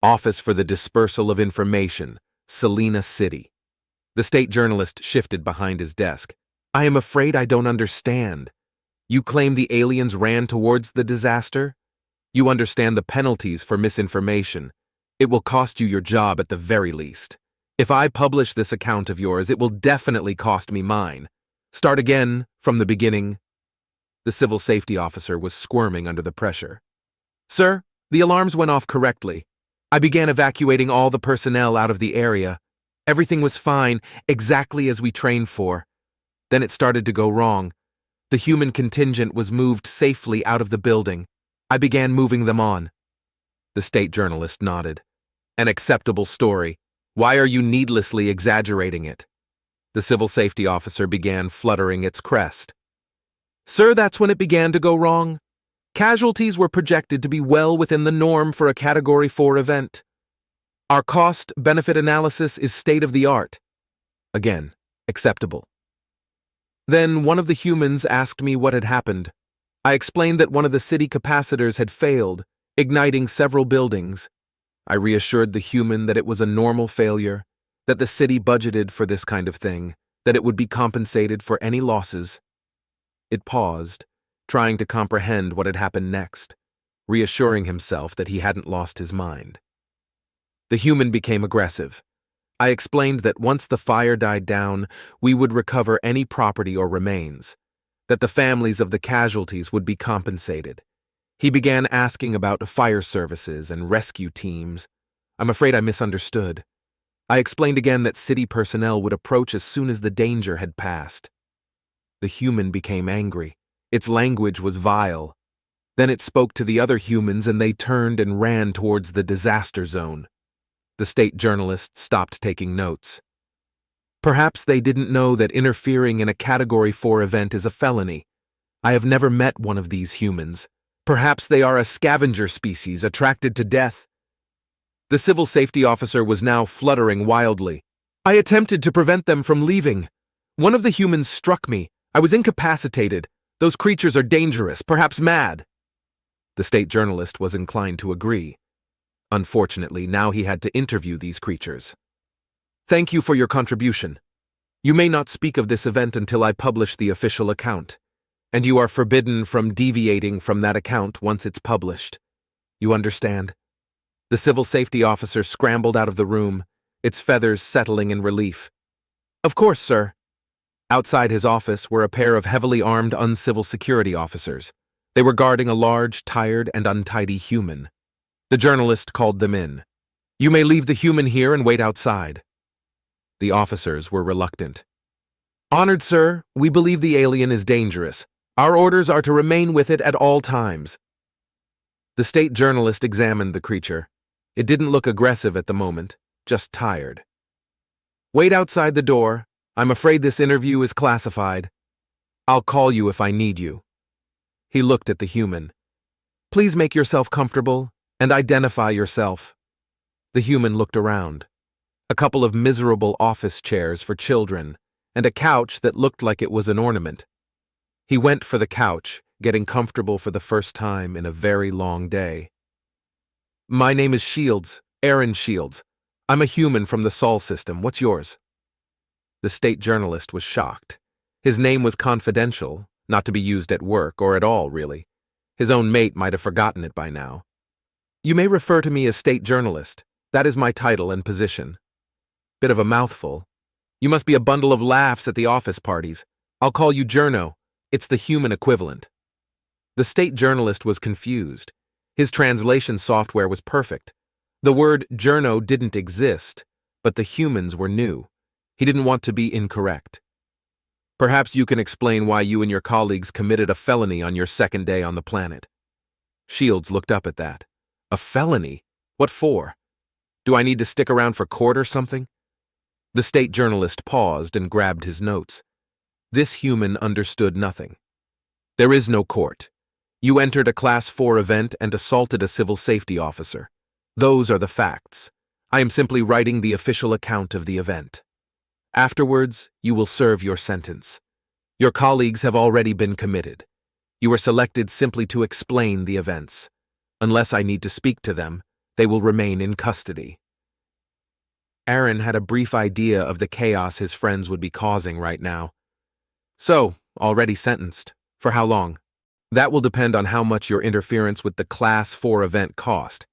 Office for the Dispersal of Information, Salina City. The state journalist shifted behind his desk. I am afraid I don't understand. You claim the aliens ran towards the disaster? You understand the penalties for misinformation. It will cost you your job at the very least. If I publish this account of yours, it will definitely cost me mine. Start again, from the beginning. The civil safety officer was squirming under the pressure. Sir, the alarms went off correctly. I began evacuating all the personnel out of the area. Everything was fine, exactly as we trained for. Then it started to go wrong. The human contingent was moved safely out of the building. I began moving them on. The state journalist nodded. An acceptable story. Why are you needlessly exaggerating it? The civil safety officer began fluttering its crest. Sir, that's when it began to go wrong. Casualties were projected to be well within the norm for a Category 4 event. Our cost-benefit analysis is state-of-the-art. Again, acceptable. Then one of the humans asked me what had happened. I explained that one of the city capacitors had failed, igniting several buildings. I reassured the human that it was a normal failure, that the city budgeted for this kind of thing, that it would be compensated for any losses. It paused, trying to comprehend what had happened next, reassuring himself that he hadn't lost his mind. The human became aggressive. I explained that once the fire died down, we would recover any property or remains, that the families of the casualties would be compensated. He began asking about fire services and rescue teams. I'm afraid I misunderstood. I explained again that city personnel would approach as soon as the danger had passed. The human became angry. Its language was vile. Then it spoke to the other humans and they turned and ran towards the disaster zone. The state journalist stopped taking notes. Perhaps they didn't know that interfering in a Category 4 event is a felony. I have never met one of these humans. Perhaps they are a scavenger species attracted to death. The civil safety officer was now fluttering wildly. I attempted to prevent them from leaving. One of the humans struck me. I was incapacitated. Those creatures are dangerous, perhaps mad. The state journalist was inclined to agree. Unfortunately, now he had to interview these creatures. Thank you for your contribution. You may not speak of this event until I publish the official account, and you are forbidden from deviating from that account once it's published. You understand? The civil safety officer scrambled out of the room, its feathers settling in relief. Of course, sir. Outside his office were a pair of heavily armed uncivil security officers. They were guarding a large, tired, and untidy human. The journalist called them in. You may leave the human here and wait outside. The officers were reluctant. Honored sir, we believe the alien is dangerous. Our orders are to remain with it at all times. The state journalist examined the creature. It didn't look aggressive at the moment, just tired. Wait outside the door. I'm afraid this interview is classified. I'll call you if I need you. He looked at the human. Please make yourself comfortable and identify yourself. The human looked around. A couple of miserable office chairs for children, and a couch that looked like it was an ornament. He went for the couch, getting comfortable for the first time in a very long day. My name is Shields, Aaron Shields. I'm a human from the Sol system. What's yours? The state journalist was shocked. His name was confidential, not to be used at work or at all, really. His own mate might have forgotten it by now. You may refer to me as state journalist. That is my title and position. Bit of a mouthful. You must be a bundle of laughs at the office parties. I'll call you Journo. It's the human equivalent. The state journalist was confused. His translation software was perfect. The word Journo didn't exist, but the humans were new. He didn't want to be incorrect. Perhaps you can explain why you and your colleagues committed a felony on your second day on the planet. Shields looked up at that. A felony? What for? Do I need to stick around for court or something? The state journalist paused and grabbed his notes. This human understood nothing. There is no court. You entered a Class 4 event and assaulted a civil safety officer. Those are the facts. I am simply writing the official account of the event. Afterwards, you will serve your sentence. Your colleagues have already been committed. You were selected simply to explain the events. Unless I need to speak to them, They will remain in custody. Aaron had a brief idea of the chaos his friends would be causing right now. So, already sentenced. For how long? That will depend on how much your interference with the Class 4 event cost.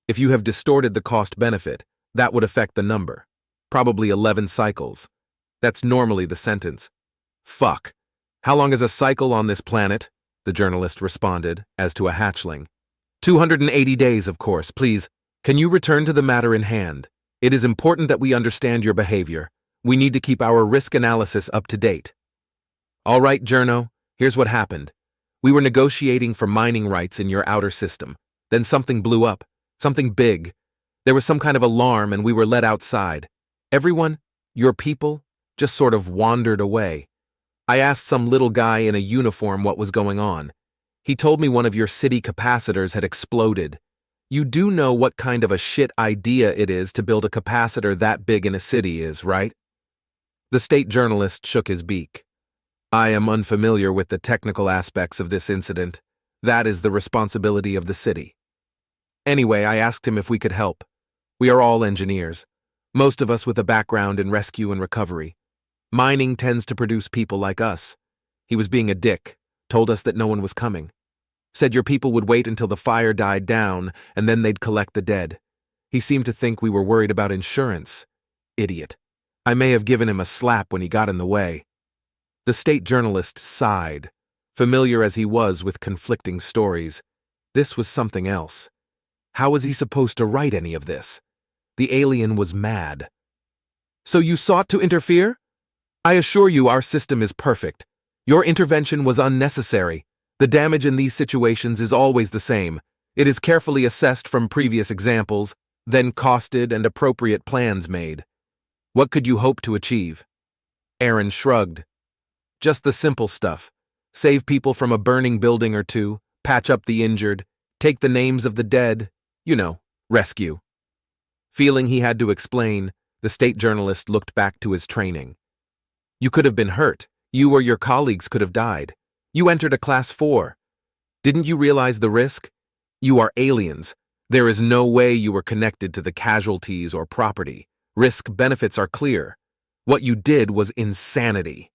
If you have distorted the cost-benefit, that would affect the number. Probably 11 cycles. That's normally the sentence. Fuck. How long is a cycle on this planet? The journalist responded, as to a hatchling. 280 days, of course. Please, can you return to the matter in hand? It is important that we understand your behavior. We need to keep our risk analysis up to date. All right, Journo, here's what happened. We were negotiating for mining rights in your outer system. Then something blew up. Something big. There was some kind of alarm and we were let outside. Everyone, your people, just sort of wandered away. I asked some little guy in a uniform what was going on. He told me one of your city capacitors had exploded. You do know what kind of a shit idea it is to build a capacitor that big in a city is, right? The state journalist shook his beak. I am unfamiliar with the technical aspects of this incident. That is the responsibility of the city. Anyway, I asked him if we could help. We are all engineers, most of us with a background in rescue and recovery. Mining tends to produce people like us. He was being a dick, told us that no one was coming. Said your people would wait until the fire died down and then they'd collect the dead. He seemed to think we were worried about insurance. Idiot. I may have given him a slap when he got in the way. The state journalist sighed. Familiar as he was with conflicting stories, this was something else. How was he supposed to write any of this? The alien was mad. So you sought to interfere? I assure you our system is perfect. Your intervention was unnecessary. The damage in these situations is always the same. It is carefully assessed from previous examples, then costed and appropriate plans made. What could you hope to achieve? Aaron shrugged. Just the simple stuff. Save people from a burning building or two, patch up the injured, take the names of the dead, rescue. Feeling he had to explain, the state journalist looked back to his training. You could have been hurt. You or your colleagues could have died. You entered a Class 4. Didn't you realize the risk? You are aliens. There is no way you were connected to the casualties or property. Risk benefits are clear. What you did was insanity.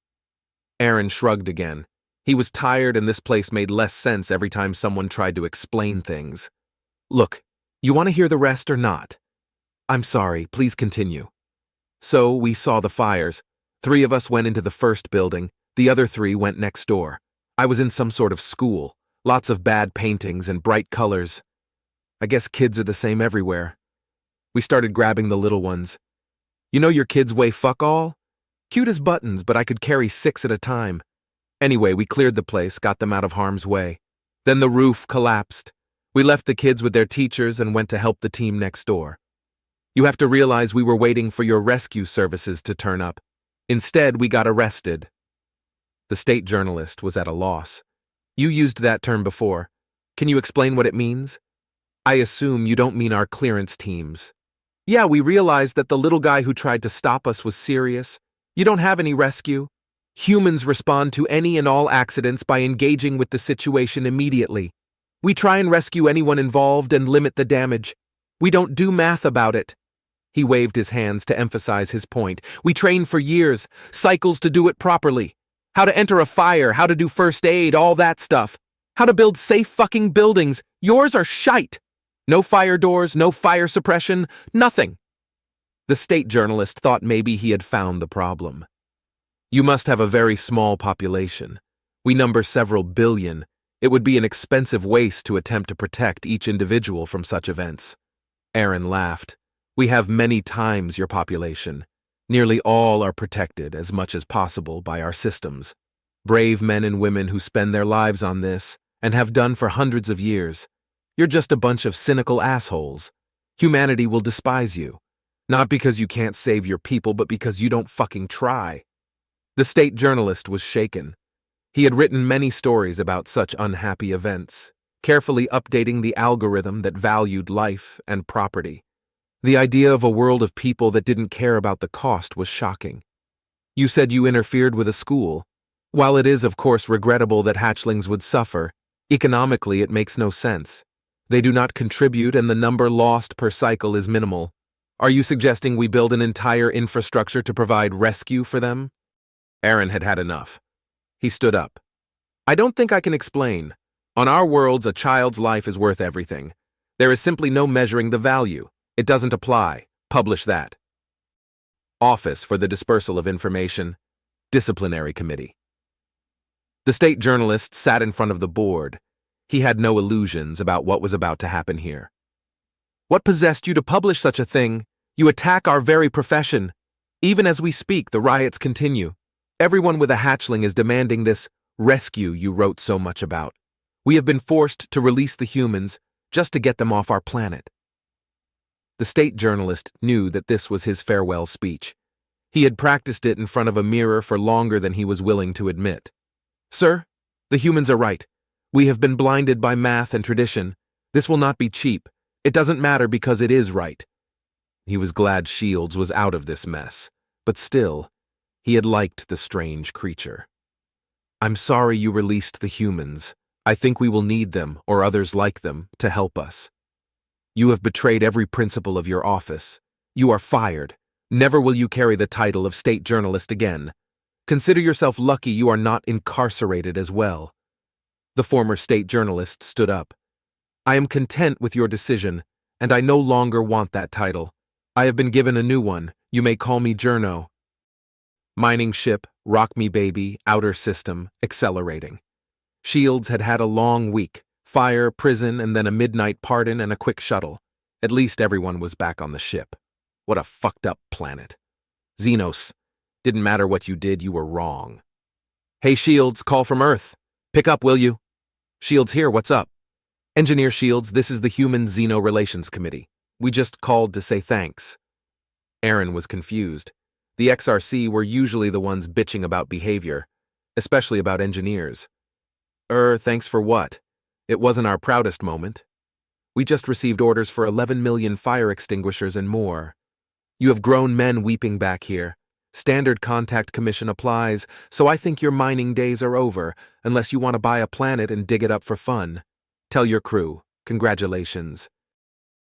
Aaron shrugged again. He was tired and this place made less sense every time someone tried to explain things. Look, you want to hear the rest or not? I'm sorry, please continue. So we saw the fires. 3 of us went into the first building, the other 3 went next door. I was in some sort of school, lots of bad paintings and bright colors. I guess kids are the same everywhere. We started grabbing the little ones. You know your kids weigh fuck all? Cute as buttons, but I could carry 6 at a time. Anyway, we cleared the place, got them out of harm's way. Then the roof collapsed. We left the kids with their teachers and went to help the team next door. You have to realize we were waiting for your rescue services to turn up. Instead, we got arrested. The state journalist was at a loss. You used that term before. Can you explain what it means? I assume you don't mean our clearance teams. Yeah, we realized that the little guy who tried to stop us was serious. You don't have any rescue. Humans respond to any and all accidents by engaging with the situation immediately. We try and rescue anyone involved and limit the damage. We don't do math about it. He waved his hands to emphasize his point. We train for years, cycles to do it properly. How to enter a fire, how to do first aid, all that stuff. How to build safe fucking buildings. Yours are shite. No fire doors, no fire suppression, nothing. The state journalist thought maybe he had found the problem. You must have a very small population. We number several billion. It would be an expensive waste to attempt to protect each individual from such events. Aaron laughed. We have many times your population. Nearly all are protected as much as possible by our systems. Brave men and women who spend their lives on this and have done for hundreds of years. You're just a bunch of cynical assholes. Humanity will despise you. Not because you can't save your people, but because you don't fucking try. The state journalist was shaken. He had written many stories about such unhappy events, carefully updating the algorithm that valued life and property. The idea of a world of people that didn't care about the cost was shocking. You said you interfered with a school. While it is, of course, regrettable that hatchlings would suffer, economically it makes no sense. They do not contribute and the number lost per cycle is minimal. Are you suggesting we build an entire infrastructure to provide rescue for them? Aaron had had enough. He stood up. I don't think I can explain. On our worlds, a child's life is worth everything. There is simply no measuring the value. It doesn't apply. Publish that. Office for the Dispersal of Information, Disciplinary Committee. The state journalist sat in front of the board. He had no illusions about what was about to happen here. What possessed you to publish such a thing? You attack our very profession. Even as we speak, the riots continue. Everyone with a hatchling is demanding this rescue you wrote so much about. We have been forced to release the humans just to get them off our planet. The state journalist knew that this was his farewell speech. He had practiced it in front of a mirror for longer than he was willing to admit. Sir, the humans are right. We have been blinded by math and tradition. This will not be cheap. It doesn't matter because it is right. He was glad Shields was out of this mess, but still, he had liked the strange creature. I'm sorry you released the humans. I think we will need them, or others like them, to help us. You have betrayed every principle of your office. You are fired. Never will you carry the title of state journalist again. Consider yourself lucky you are not incarcerated as well. The former state journalist stood up. I am content with your decision, and I no longer want that title. I have been given a new one. You may call me Journo. Mining ship, rock me baby, outer system, accelerating. Shields had had a long week. Fire, prison, and then a midnight pardon and a quick shuttle. At least everyone was back on the ship. What a fucked up planet. Xenos. Didn't matter what you did, you were wrong. Hey Shields, call from Earth. Pick up, will you? Shields here, what's up? Engineer Shields, this is the Human-Xeno Relations Committee. We just called to say thanks. Aaron was confused. The XRC were usually the ones bitching about behavior, especially about engineers. Thanks for what? It wasn't our proudest moment. We just received orders for 11 million fire extinguishers and more. You have grown men weeping back here. Standard contact commission applies, so I think your mining days are over, unless you want to buy a planet and dig it up for fun. Tell your crew, congratulations.